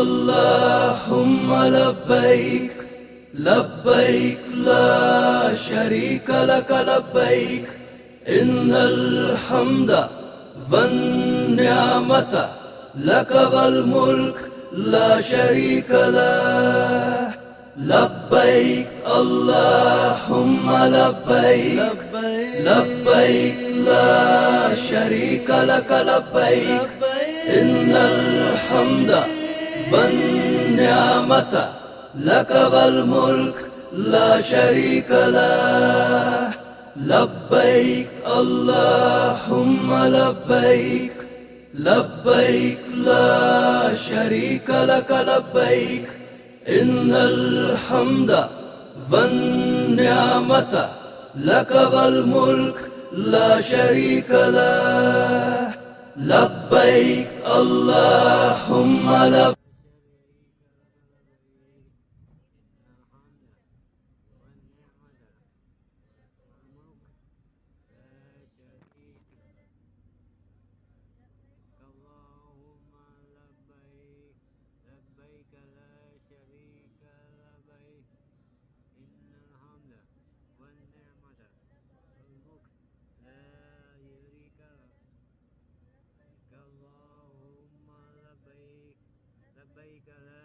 اللهم لبيك لبيك لا شريك لك لبيك إن الحمد والنعمة لك والملك لا شريك له لبيك اللهم لبيك لبيك لا شريك لك لبيك إن الحمد والنعمة لك والملك لا شريك له لبيك اللهم لبيك لبيك لا شريك لك لبيك إن الحمد والنعمة لك والملك لا شريك له لبيك اللهم لبيك لبيك لا